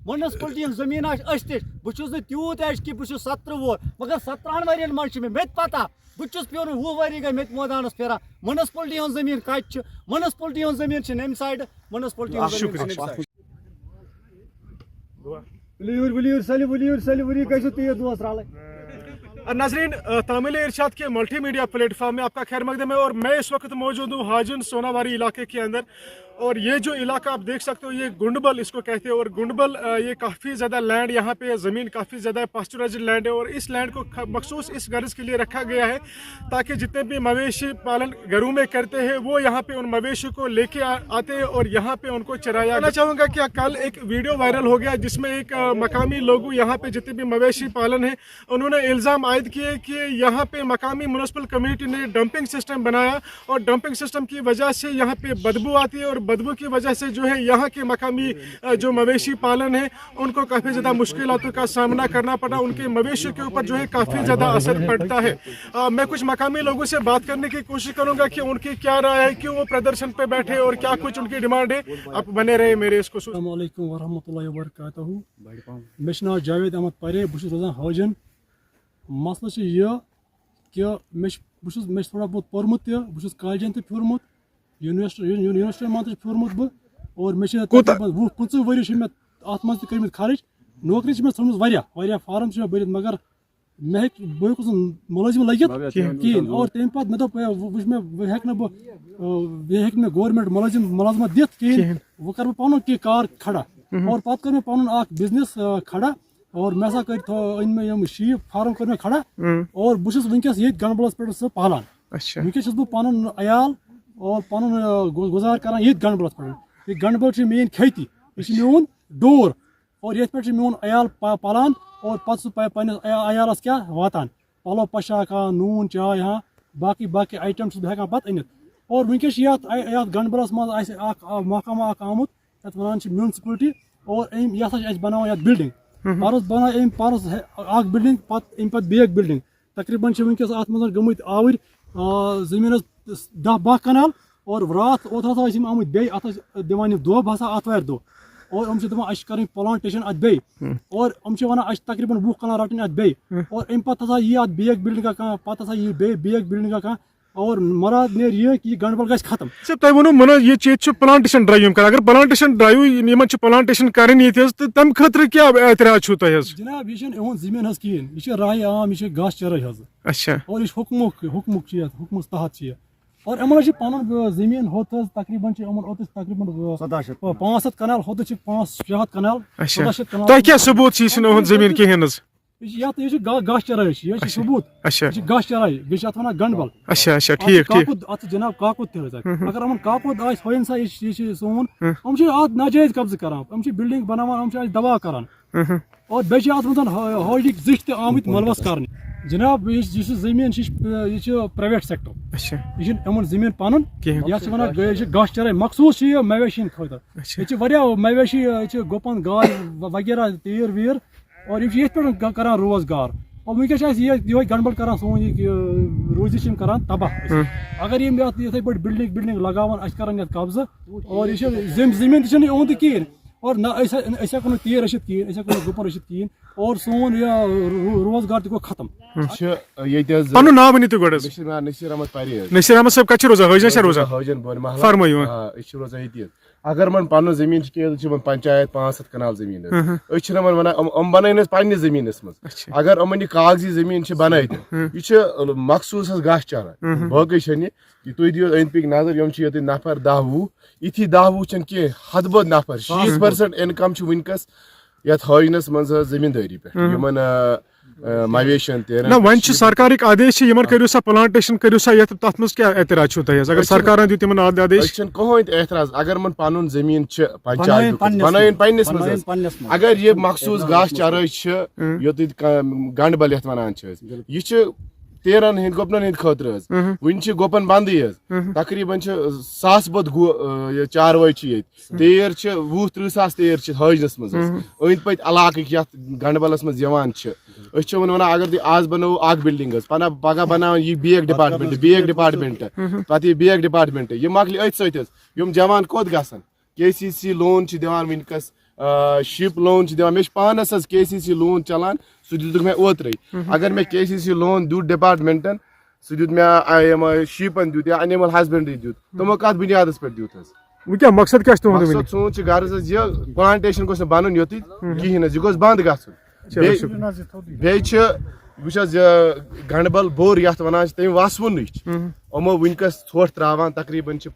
Municipality जमीन अस बस तूत कि बस 17 वोर मगर 17 वन मे पता बस पे 20 वरी गई मे मैदानस फिर म्युनिसिपलिटी जमीन कत म्युनिसिपलिटी जमीन नम साइड म्युनिसिपलिटी नाजरीन तामिल इरशाद के मल्टी मीडिया प्लेटफॉर्म में आपका खैर मकदम है और मैं इस वक्त मौजूद हूँ हाजन सोनावारी इलाके के अंदर और ये जो इलाका आप देख सकते हो ये गुंडबल इसको कहते हैं और गुंडबल ये काफ़ी ज़्यादा लैंड यहाँ पे ज़मीन काफ़ी ज़्यादा पास्चराइज्ड लैंड है और इस लैंड को मखसूस इस गर्ज के लिए रखा गया है ताकि जितने भी मवेशी पालन घरों में करते हैं वो यहाँ पे उन मवेशी को लेके आते हैं और यहाँ पे उनको चराया। मैं चाहूँगा कि कल एक वीडियो वायरल हो गया जिसमें एक मकामी लोग यहाँ पे जितने भी मवेशी पालन है उन्होंने इल्ज़ाम आयद किए कि यहाँ पे मकामी म्यूनिसिपल कम्युनिटी ने डंपिंग सिस्टम बनाया और डंपिंग सिस्टम की वजह से यहाँ पे बदबू आती है और बदबू की वजह से जो है यहाँ के मकामी जो मवेशी पालन है उनको काफ़ी ज़्यादा मुश्किलातों का सामना करना पड़ा, उनके मवेशियों के ऊपर जो है काफ़ी ज़्यादा असर पड़ता है। मैं कुछ मकामी लोगों से बात करने की कोशिश करूँगा कि उनकी क्या राय है, क्यों वो प्रदर्शन पे बैठे और क्या कुछ उनकी डिमांड है। आप बने रहे मेरे इसको। अस्सलाम वालेकुम वरहमतुल्लाहि वबरकातुहू। मैं नाम जावेद अहमद परे बस रोजान हाजन। मसला यह कि मैं थोड़ा बहुत पोर्मुत बस कॉलेजन तो फिरमुत यूनिवर्सिटी मन फिरमुत बह और मे 20-25 वरी मे अत मज कर्म खर्च नौकरी मे थोम वारिया फार्म भरत मगर मैं हेक्स मुलाजिम लगित कहें और तम पे मे दोप वह हेक मे गवर्नमेंट मुलाजमत दित कहें वह कर पन कि कार खड़ा और पे कर मे पन बिजनेस खड़ा और मे सा कर शीप फार्म कर मे खड़ा और बस वनकस ये गंडबलस पे सह पालान वनकस बह पन अयाल और पन गुजार कर ये गंडबलस पे ये गंडबल मेन खेती यह मोन डोर और ये पे मोन अयाल पालान और पे पे अयालस क्या वातान पलो पशाक नून चाय हाँ बाकी बाकी आइटम हेकान पे अनित और वनकस गंडबलस मज महकमा आमुत ये वन म्यूनसिपलिटी और ये बनाव बिल्डिंग परस बना परस बिल्डिंग पे बेक बिल्डिंग तकरीबन वनकस अत मज गमत आवर जमीन 10-12 कनाल और रात ओतर आमुत बे अत दिवान दोब हसा आतवार दो और दपान कर प्लांटेशन अत बे और वन तकरीबन 20 कनाल रटन अत बे और अम पे यह बेक बिल्डिंग पे यह बेक बिल्डिंग और मराद नेर यह कि गंडबल गज खत्म। तुम वो मन ये प्लांटेशन ड्राइव कर अगर प्लांटेशन ड्राइव प्लांटेशन कर तम खतर क्या एतराज जनाब यह जमीन कहें यह राय आम यह गाछ चराई अच्छा और यह हुकमुक हुकम तहत और अमन पन जमीन होत तकरीबन तकरीबन 500 कनाल होत 500 कनाल 700 कनाल क्या सबूत जमीन कहें गाछ चराई यह सबूत गाछ चराई बे वन गंडबल अच्छा ठीक अत जनाब काकुद अगर अमन काकुद आन सा यह सोन अत नाजायज कब्ज करान बिल्डिंग बनावान दबा करान और बे हॉलिक जिट आमुत मुलवस कर जनाब यह जमीन यह प्राइवेट सेक्टर यह अमन जमीन पन यह गाछ चराई मखसूस मवेशी खतर यह मवेशी गुपन गाय वगैरह तीर वीर और ये पे करान रोजगार और वनकस ये गंडबल करान सोन रोजी करान तबाह अगर ये पे बिल्डिंग लगावान करान कब्ज और यह जमीन तो ओंद कहें और ना हेको तीर रशित कहें हेको गुपन रशित कहें और सोन रोजगार गो खत्म। पन नाम वन तुम नसीर अहमद परे नसीर अहमद साहब कत रोजान फरमाइयो रोजान अगर मन पन जमीन पंचायत 500 कनाल जमीन वन बन पे जमीन मज अगर अमन कागजी जमीन बन यह मखसूस गाछ चारा बाकी तुम दियो अंद पिक नजर ये नफर 10-20 इथी 10-20 कह हद बद नफर 60% इनकम वनकस ये हाजनस मज जमींदारी पे मवेशन ना वन सरकार आदेश करो सा प्लांटेशन करो सा तथ मज क्या एतराज अगर सरकार दी तिमन आदेश कहें एतराज अगर मन पन जमीन पंचायत बनाइन पन्नस मज अगर ये मखसूस गाछ चारा यो गंडबल ये वन यह 13 हंद गुपन हंद खतर वन गुपन बंद तकरीबन 100 बद चारवाई तीर 20-30 सास तीर हाजनस मज अंद पे इलाक ये गंडबलस मज वन अगर आज बनो बिल्डिंग पगह बना यह बेक डिपार्टमेंट पे बेक डिपार्टमेंट यह मकल अथ सत जवान कोत गसन KCC लोन दिवान वनकस شپ لون دِوان مےٚ چھُ پانَس حظ KCC لون چلان سُہ دِتُکھ مےٚ اوترٕے اگر مےٚ KCC لون دیُت ڈِپاٹمنٹن سُہ دیُت مےٚ یِم شیٖپن دیُت یا انیمل ہسبنڈری دیُت تِمو کتھ بُنیادس پٮ۪ٹھ دیُت حظ وہ کیا مقصد کیا تُہُنٛد مقصد سون چھُ غرض حظ یہِ پلانٹیشن گوٚژھ نہٕ بنُن یوٚتُے کِہیٖنۍ حظ یہِ گوٚژھ بنٛد گژھُن بیٚیہِ چھِ وٕچھ حظ یہِ گنڈبل بوٚر یتھ ونان چھِ تٔمۍ وسوُنٕچ یِمو وٕنکٮ۪س ژھۄٹھ تراوان تقریٖبن چھِ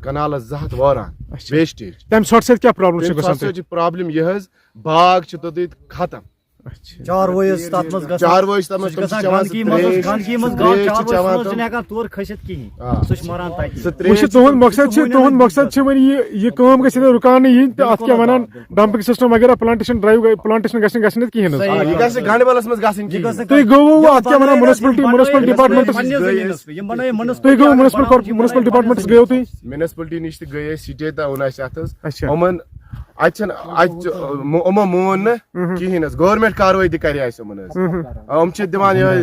کنالس 2 ہتھ واران ویسٹیج تمہِ ژھۄٹھ سۭتۍ کیٛاہ پرابلم چھِ تمہِ گژھان سۭتۍ چھِ پرابلم یہِ حظ باغ چھِ توٚتتھ ختم چاروٲے چھِ تتھ منٛز چاروٲے چھِ تتھ منٛز تِم چھِ چٮ۪وان گنٛدگی منٛز چاروٲے چھِنہٕ ہٮ۪کان تور کھٔسِتھ کِہیٖنۍ سُہ چھُ مران تتہِ وٕچھ تُہُنٛد مقصد چھُ وۄنۍ یہِ کٲم گژھِ ییٚتہِ رُکاونہٕ یِنۍ تہٕ اتھ کیٛاہ ونان ڈمپنگ سسٹم وغیرہ پلانٹیشن گژھِ نہٕ گنڈبلس منٛز گژھٕنۍ کِہیٖنۍ تُہۍ گوٚوٕ اتھ کیٛاہ ونان مُنسپلٹی ڈپارٹمنٹس تُہۍ گوٚوٕ مُنسپل ڈپارٹمنٹس گٔیو تُہۍ میونسپلٹی نِش تہِ گٔے أسۍ سٹے تام اوٚن اَسہِ اتھ حظ یِمن اتہِ چھنہٕ یِمو مون نہٕ کِہیٖنۍ حظ گورمینٹ کاروٲیی تہِ کرے اَسہِ یِمن حظ یِم چھِ دِوان یِہوے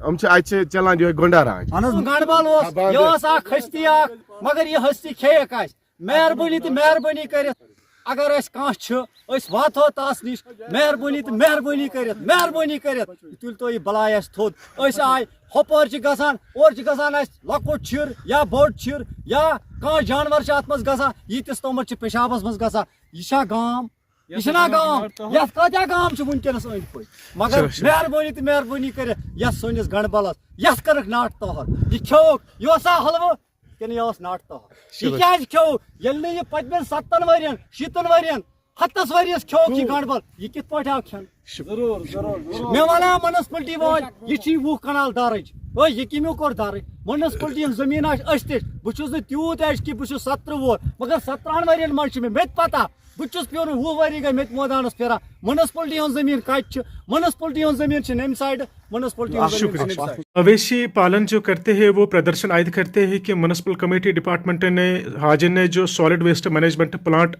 یِم چھِ اتہِ چھِ چلان یِہوے گُنڈا راج گنڈبل اوس یہِ ٲس اکھ ہستی اکھ مگر یہِ ہستی کھیٚیکھ اَسہِ مہربٲنی تہٕ مہربٲنی کٔرِتھ اگر أسۍ کانٛہہ چھِ أسۍ واتہو تس نِش مہربٲنی تہٕ مہربٲنی کٔرِتھ تُلۍ تو یہِ بلاے اَسہِ تھوٚد أسۍ آیہِ ہۄپٲرۍ چھِ گژھان اورٕ چھِ گژھان اَسہِ لۄکُٹ چھِر یا بوٚڑ چھِر یا کانٛہہ جانور چھِ اتھ منٛز گژھان ییٖتِس تامَتھ چھِ پیشابس منٛز گژھان یہِ چھا گام یہِ چھُنا گام یتھ کۭتیاہ گام چھِ وٕنکیٚنس أنٛدۍ پٔکۍ مگر مہربٲنی تہٕ مہربٲنی کٔرِتھ یتھ سٲنِس گنڈبلس یتھ کٔرٕکھ ناٹہٕ تہر یہِ کھیوٚوُکھ یہِ اوسا حلوٕ کِنہٕ یہِ اوس ناٹہٕ تہر یہِ کیازِ کھیوٚوُکھ ییٚلہِ نہٕ یہِ پٔتمٮ۪ن 7 ؤرین 7 ؤرین 7 ؤرِیس کھیوٚوُکھ یہِ گنڈبل یہِ کِتھ پٲٹھۍ آو کھٮ۪نہٕ مےٚ ونان مُنسپلٹی وٲلۍ یہِ چھِ 20 کنال درٕج یہِ کٔمیو کوٚر درٕج مُنسپلٹی ہٕنٛز زٔمیٖن آسہِ أسۍ تہِ بہٕ چھُس نہٕ تیوٗت ایج کہِ بہٕ چھُس 17 وُہُر مگر 17 ؤرین منٛز چھِ مےٚ تہِ پتہ بہٕ چھُس پیوٚن 20 ؤری گٔے مےٚ تہِ مٲدانس پھیران مُنسپلٹی ہٕنٛز زٔمیٖن کتہِ چھِ مُنسپلٹی ہٕنٛز زٔمیٖن چھِ نمہِ سایڈٕ مُنسپلٹی ہٕنٛز زٔمیٖن چھِ نمہِ سایڈٕ مویشی پالن جو کرتے ہیں وہ پردرشن عائد کرتے ہیں کہ म्यूनसिपल कमेटी डिपार्टमेंट ने हाजिन ने जो सॉलिड वेस्ट मैनेजमेंट प्लांट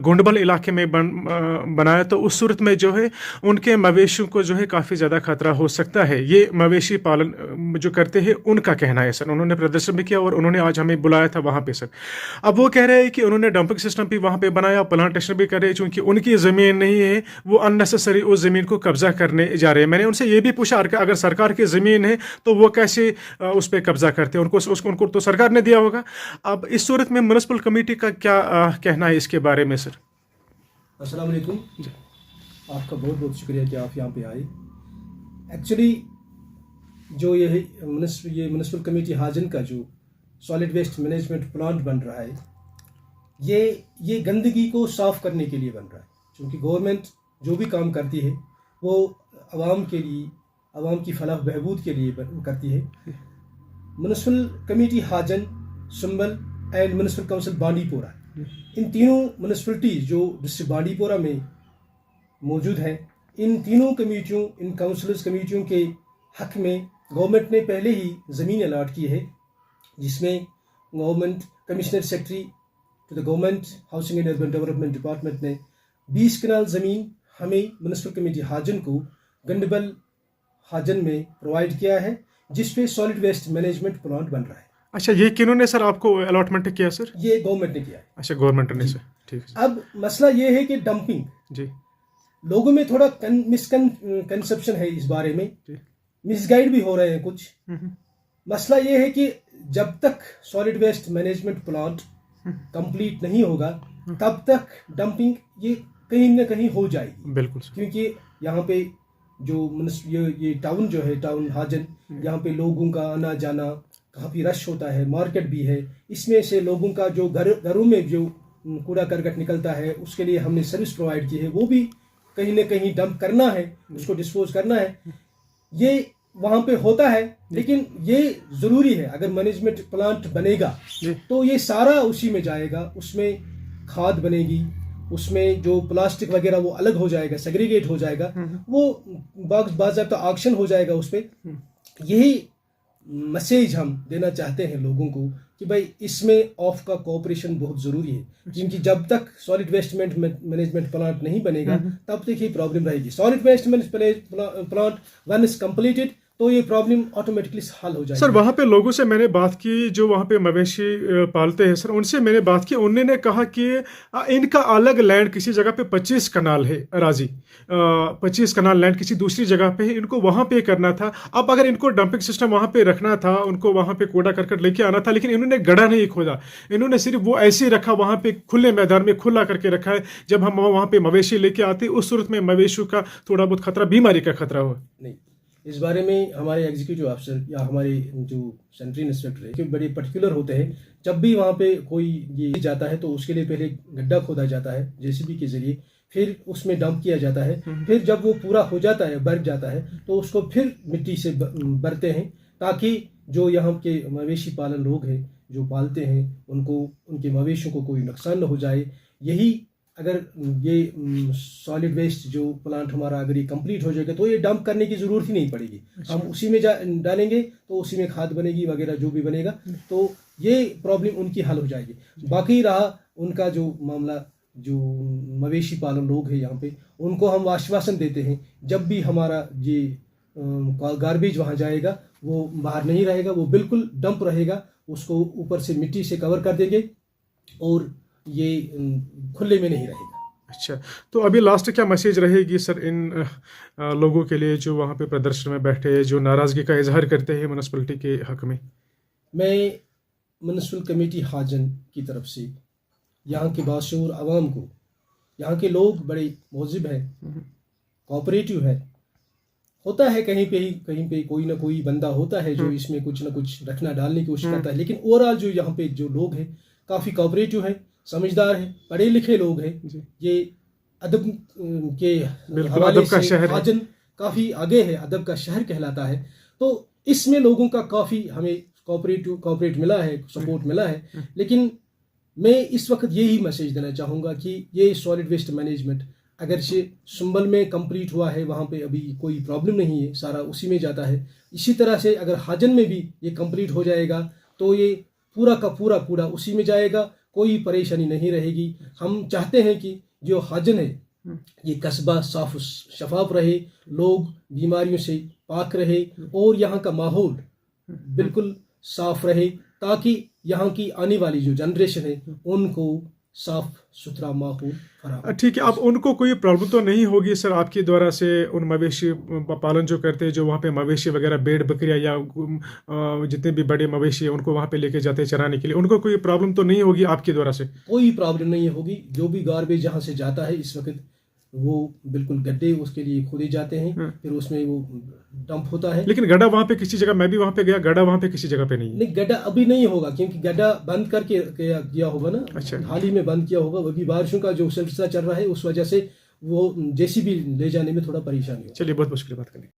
गुंडबल इलाके में बनाया तो उस सूरत में जो है उनके मवेशियों को जो है काफ़ी ज़्यादा खतरा हो सकता है। ये मवेशी पालन जो करते हैं उनका कहना है सर। उन्होंने प्रदर्शन भी किया और उन्होंने आज हमें बुलाया था वहाँ पे सर। अब वो कह रहे हैं कि उन्होंने डंपिंग सिस्टम भी वहाँ पे बनाया, प्लांटेशन भी कर रहे हैं, चूँकि उनकी ज़मीन नहीं है वो अननेसेसरी उस ज़मीन को कब्जा करने जा रहे हैं। मैंने उनसे ये भी पूछा कि अगर सरकार की ज़मीन है तो वो कैसे उस पर कब्जा करते हैं, उनको तो सरकार ने दिया होगा। अब इस सूरत में म्यूनसिपल कमेटी का क्या कहना है इसके बारे में सर? अस्सलाम वालेकुम, आपका बहुत बहुत शुक्रिया कि आप यहाँ पे आए। एक्चुअली जो ये म्यूनसिपल कमेटी हाजन का जो सॉलिड वेस्ट मैनेजमेंट प्लांट बन रहा है ये गंदगी को साफ़ करने के लिए बन रहा है, क्योंकि गवर्नमेंट जो भी काम करती है वो आवाम के लिए, आवाम की फलाह बहबूद के लिए करती है। Municipal committee Hajan, Sumbal and municipal council Bandipora, इन तीनों म्यूनसिपलिटीज़ जो डिस्ट्रिक्ट बांडीपोरा में मौजूद हैं, इन तीनों कमेटियों, इन काउंसिलर्स कमेटियों के हक में गवर्नमेंट ने पहले ही ज़मीन अलाट की है, जिसमें government commissioner secretary to the government housing and urban development department ने 20 कनाल ज़मीन हमें म्यूनसिपल कमेटी हाजन को गंडबल हाजन में प्रोवाइड किया है, जिस पे सॉलिड वेस्ट मैनेजमेंट प्लांट बन रहा है। अच्छा, ये किन्होंने सर आपको अलॉटमेंट किया सर? ये गवर्नमेंट ने किया है। अच्छा, गवर्नमेंट ने सर, ठीक है। अब मसला ये है कि डंपिंग, जी लोगों में थोड़ा मिसकंसेप्शन है इस बारे में, मिसगाइड भी हो रहे हैं कुछ। मसला ये है कि जब तक solid waste management plant complete नहीं होगा तब तक डंपिंग ये कहीं ना कहीं हो जाएगी। बिल्कुल, क्योंकि यहाँ पे जो ये टाउन जो है, टाउन हाजन, यहाँ पे लोगों का आना जाना काफ़ी रश होता है, मार्केट भी है, इसमें से लोगों का जो घरों में जो कूड़ा करकट निकलता है उसके लिए हमने सर्विस प्रोवाइड की है, वो भी कहीं ना कहीं डंप करना है, उसको डिस्पोज करना है, ये वहाँ पे होता है। लेकिन ये ज़रूरी है, अगर मैनेजमेंट प्लांट बनेगा तो ये सारा उसी में जाएगा, उसमें खाद बनेगी, उसमें जो प्लास्टिक वगैरह वो अलग हो जाएगा, सेग्रीगेट हो जाएगा, वो बाज़ाब्ता ऑक्शन हो जाएगा उस पर। यही मैसेज हम देना चाहते हैं लोगों को कि भाई इसमें ऑफ का कोऑपरेशन बहुत ज़रूरी है, क्योंकि जब तक सॉलिड वेस्ट मैनेजमेंट प्लांट नहीं बनेगा तब तक ये प्रॉब्लम रहेगी। Solid waste management plant one is completed तो ये प्रॉब्लम ऑटोमेटिकली हल हो जाएगी। सर वहाँ पे लोगों से मैंने बात की जो वहाँ पे मवेशी पालते हैं सर, उनसे मैंने बात की, उन्होंने कहा कि इनका अलग लैंड किसी जगह पे 25 कनाल है अराजी, 25 कनाल लैंड किसी दूसरी जगह पे है, इनको वहाँ पे करना था। अब अगर इनको डंपिंग सिस्टम वहाँ पे रखना था, उनको वहाँ पे कूड़ा करकट लेके आना था, लेकिन इन्होंने गड्ढा नहीं खोदा, इन्होंने सिर्फ वो ऐसे ही रखा वहाँ पे खुले मैदान में खुला करके रखा है। जब हम वहाँ पे मवेशी लेके आते उस सूरत में मवेशियों का थोड़ा बहुत खतरा, बीमारी का खतरा हो। नहीं, इस बारे में हमारे एग्जीक्यूटिव ऑफिसर या हमारे जो सेंट्री इंस्पेक्टर है, बड़े पर्टिकुलर होते हैं। जब भी वहाँ पे कोई ये जाता है तो उसके लिए पहले गड्ढा खोदा जाता है जेसीबी के जरिए, फिर उसमें डंप किया जाता है, फिर जब वो पूरा हो जाता है, भर जाता है, तो उसको फिर मिट्टी से भरते हैं, ताकि जो यहाँ के मवेशी पालन लोग हैं जो पालते हैं उनको, उनके मवेशियों को कोई नुकसान न हो जाए। यही अगर ये सॉलिड वेस्ट जो प्लांट हमारा अगर ये कंप्लीट हो जाएगा तो ये डंप करने की ज़रूरत ही नहीं पड़ेगी। हम उसी में डालेंगे तो उसी में खाद बनेगी वगैरह जो भी बनेगा, तो ये प्रॉब्लम उनकी हल हो जाएगी। बाकी रहा उनका जो मामला, जो मवेशी पालन लोग हैं यहाँ पे, उनको हम आश्वासन देते हैं जब भी हमारा ये गार्बेज वहाँ जाएगा वो बाहर नहीं रहेगा, वो बिल्कुल डंप रहेगा, उसको ऊपर से मिट्टी से कवर कर देंगे और ये खुले में नहीं रहेगा। अच्छा, तो अभी लास्ट क्या मैसेज रहेगी सर इन लोगों के लिए जो वहाँ पे प्रदर्शन में बैठे हैं, जो नाराज़गी का इजहार करते हैं म्युनिसिपैलिटी के हक में? मैं म्युनिसिपल कमेटी हाजन की तरफ से यहाँ के बाशऊर आवाम को, यहाँ के लोग बड़े मोहज़िब हैं, कोऑपरेटिव है। होता है कहीं पे कोई ना कोई बंदा होता है जो इसमें कुछ ना कुछ रखना डालने की कोशिश करता है, लेकिन ओवरऑल जो यहाँ पे जो लोग हैं काफ़ी कोऑपरेटिव है, समझदार है, पढ़े लिखे लोग हैं। ये अदब के हवाले से हाजन काफ़ी आगे है, अदब का शहर कहलाता है। तो इसमें लोगों का काफ़ी हमें कोऑपरेट मिला है, सपोर्ट मिला है। लेकिन मैं इस वक्त यही मैसेज देना चाहूँगा कि ये सॉलिड वेस्ट मैनेजमेंट अगर से सुंबल में कंप्लीट हुआ है, वहाँ पे अभी कोई प्रॉब्लम नहीं है, सारा उसी में जाता है। इसी तरह से अगर हाजन में भी ये कंप्लीट हो जाएगा तो ये पूरा का पूरा कूड़ा उसी में जाएगा, कोई परेशानी नहीं रहेगी। हम चाहते हैं कि जो हाजन है ये कस्बा साफ शफाफ रहे, लोग बीमारियों से पाक रहे और यहाँ का माहौल बिल्कुल साफ रहे, ताकि यहाँ की आने वाली जो जनरेशन है उनको साफ सुथरा माहौल फराहम। ठीक है, अब उनको कोई प्रॉब्लम तो नहीं होगी सर आपके द्वारा से उन मवेशी पालन जो करते हैं, जो वहाँ पे मवेशी वगैरह भेड़ बकरियाँ या जितने भी बड़े मवेशी हैं उनको वहाँ पे लेके जाते हैं चराने के लिए, उनको कोई प्रॉब्लम तो नहीं होगी आपके द्वारा से? कोई प्रॉब्लम नहीं होगी। जो भी गार्बेज जहाँ से जाता है इस वक्त वो बिल्कुल गड्ढे उसके लिए खोदे जाते हैं, फिर उसमें वो डंप होता है। लेकिन गड्ढा वहाँ पे किसी जगह, मैं भी वहाँ पे गया, गड्ढा वहाँ पे किसी जगह पे नहीं है। नहीं, गड्ढा अभी नहीं होगा क्योंकि गड्ढा बंद करके किया होगा ना। अच्छा, हाल ही में बंद किया होगा, अभी बारिशों का जो सिलसिला चल रहा है उस वजह से वो जेसीबी ले जाने में थोड़ा परेशानी है। चलिए, बहुत मुश्किल बात करनी।